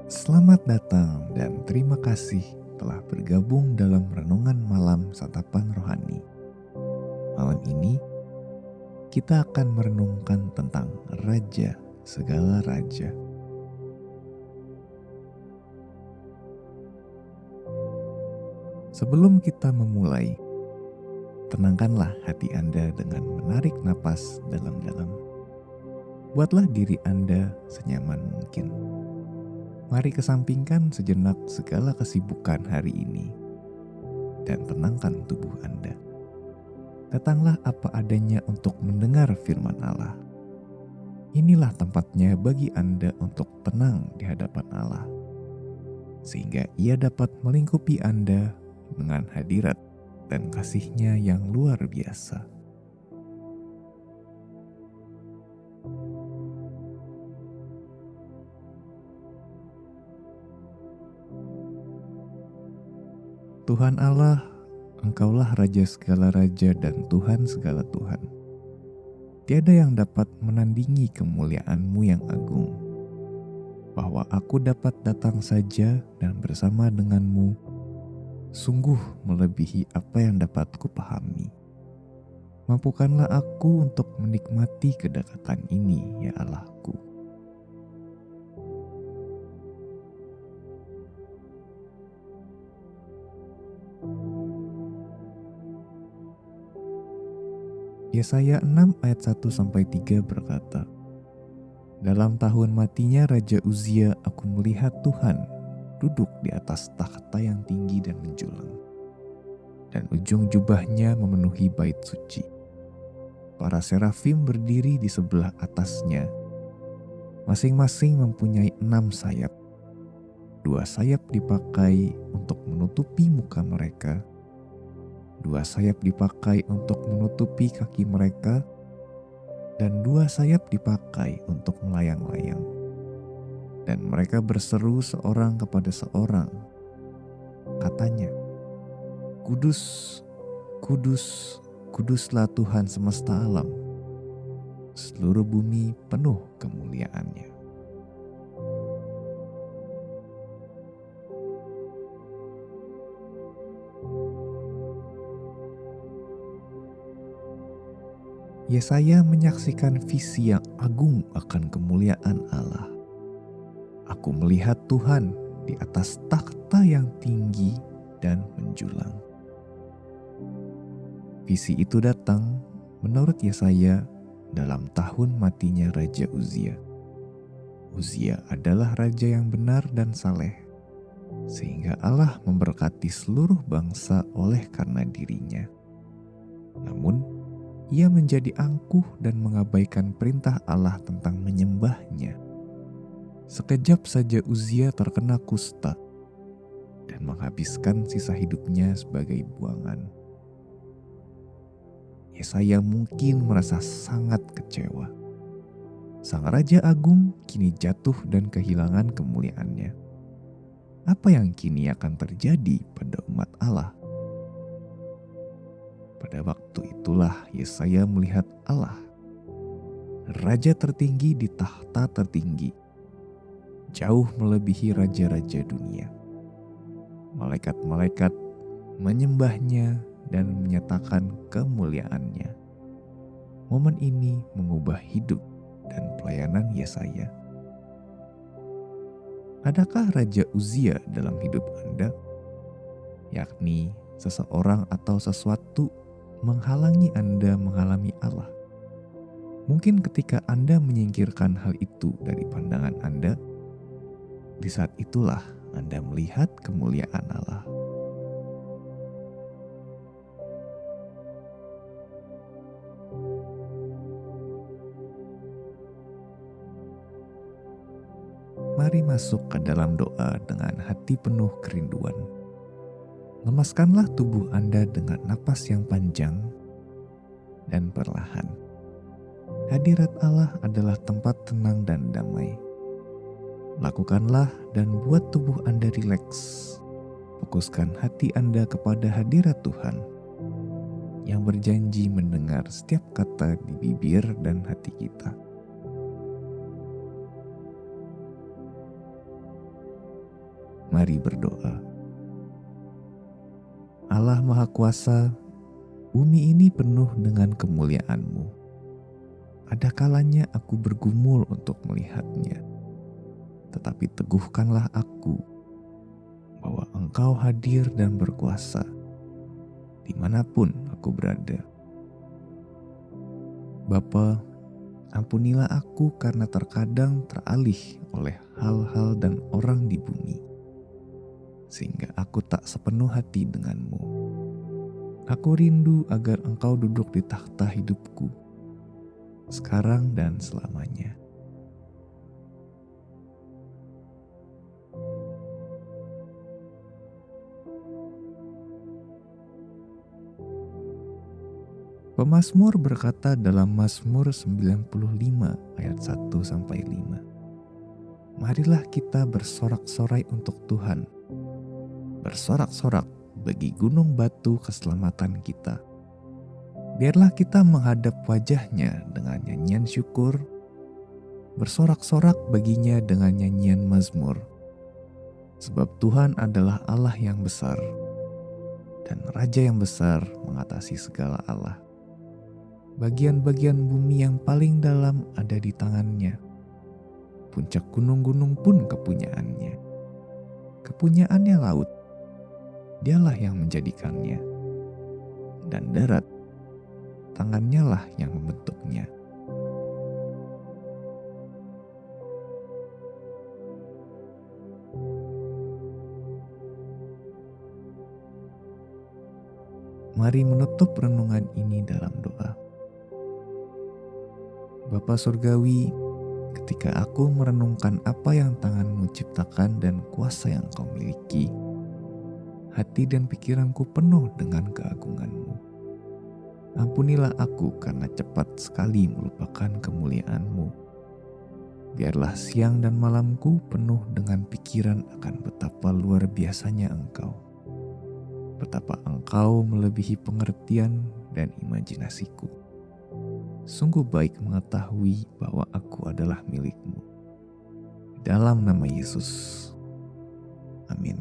Selamat datang dan terima kasih telah bergabung dalam renungan malam santapan rohani. Malam ini kita akan merenungkan tentang Raja segala raja. Sebelum kita memulai, tenangkanlah hati Anda dengan menarik napas dalam-dalam. Buatlah diri Anda senyaman mungkin. Mari kesampingkan sejenak segala kesibukan hari ini dan tenangkan tubuh Anda. Datanglah apa adanya untuk mendengar firman Allah. Inilah tempatnya bagi Anda untuk tenang di hadapan Allah, sehingga Ia dapat melingkupi Anda dengan hadirat dan kasih-Nya yang luar biasa. Tuhan Allah, Engkaulah Raja segala raja dan Tuhan segala Tuhan. Tiada yang dapat menandingi kemuliaan-Mu yang agung. Bahwa aku dapat datang saja dan bersama denganmu, sungguh melebihi apa yang dapat kupahami. Mampukanlah aku untuk menikmati kedekatan ini, ya Allahku. Yesaya 6 ayat 1-3 berkata, "Dalam tahun matinya Raja Uzia, aku melihat Tuhan duduk di atas takhta yang tinggi dan menjulang, dan ujung jubahnya memenuhi bait suci. Para serafim berdiri di sebelah atasnya, masing-masing mempunyai 6 sayap. 2 sayap dipakai untuk menutupi muka mereka, 2 sayap dipakai untuk menutupi kaki mereka, dan 2 sayap dipakai untuk melayang-layang. Dan mereka berseru seorang kepada seorang. Katanya, Kudus, kudus, kuduslah Tuhan semesta alam. Seluruh bumi penuh kemuliaan-Nya." Yesaya menyaksikan visi yang agung akan kemuliaan Allah. Aku melihat Tuhan di atas takhta yang tinggi dan menjulang. Visi itu datang menurut Yesaya dalam tahun matinya Raja Uzia. Uzia adalah raja yang benar dan saleh, sehingga Allah memberkati seluruh bangsa oleh karena dirinya. Namun, ia menjadi angkuh dan mengabaikan perintah Allah tentang menyembahnya. Sekejap saja Uzia terkena kusta dan menghabiskan sisa hidupnya sebagai buangan. Yesaya mungkin merasa sangat kecewa. Sang Raja Agung kini jatuh dan kehilangan kemuliaannya. Apa yang kini akan terjadi pada umat Allah? Pada waktu itulah Yesaya melihat Allah, Raja tertinggi di takhta tertinggi, jauh melebihi raja-raja dunia. Malaikat-malaikat menyembahnya dan menyatakan kemuliaannya. Momen ini mengubah hidup dan pelayanan Yesaya. Adakah Raja Uzia dalam hidup Anda? Yakni seseorang atau sesuatu menghalangi Anda mengalami Allah. Mungkin ketika Anda menyingkirkan hal itu dari pandangan Anda, di saat itulah Anda melihat kemuliaan Allah. Mari masuk ke dalam doa dengan hati penuh kerinduan. Lemaskanlah tubuh Anda dengan napas yang panjang dan perlahan. Hadirat Allah adalah tempat tenang dan damai. Lakukanlah dan buat tubuh Anda rileks. Fokuskan hati Anda kepada hadirat Tuhan yang berjanji mendengar setiap kata di bibir dan hati kita. Mari berdoa. Allah Maha Kuasa, bumi ini penuh dengan kemuliaan-Mu. Ada kalanya aku bergumul untuk melihatnya, tetapi teguhkanlah aku bahwa Engkau hadir dan berkuasa dimanapun aku berada. Bapa, ampunilah aku karena terkadang teralih oleh hal-hal dan orang di bumi, sehingga aku tak sepenuh hati denganmu. Aku rindu agar Engkau duduk di takhta hidupku, sekarang dan selamanya. Pemazmur berkata dalam Mazmur 95 ayat 1-5, marilah kita bersorak-sorai untuk Tuhan, bersorak-sorak bagi gunung batu keselamatan kita. Biarlah kita menghadap wajahnya dengan nyanyian syukur, bersorak-sorak baginya dengan nyanyian mazmur. Sebab Tuhan adalah Allah yang besar, dan Raja yang besar mengatasi segala Allah. Bagian-bagian bumi yang paling dalam ada di tangannya. Puncak gunung-gunung pun kepunyaannya. Kepunyaannya laut, dialah yang menjadikannya. Dan darat, tangannya lah yang membentuknya. Mari menutup renungan ini dalam doa. Bapa Surgawi, ketika aku merenungkan apa yang tangan-Mu ciptakan dan kuasa yang Kau miliki, hati dan pikiranku penuh dengan keagungan-Mu. Ampunilah aku karena cepat sekali melupakan kemuliaan-Mu. Biarlah siang dan malamku penuh dengan pikiran akan betapa luar biasanya Engkau. Betapa Engkau melebihi pengertian dan imajinasiku. Sungguh baik mengetahui bahwa aku adalah milik-Mu. Dalam nama Yesus. Amin.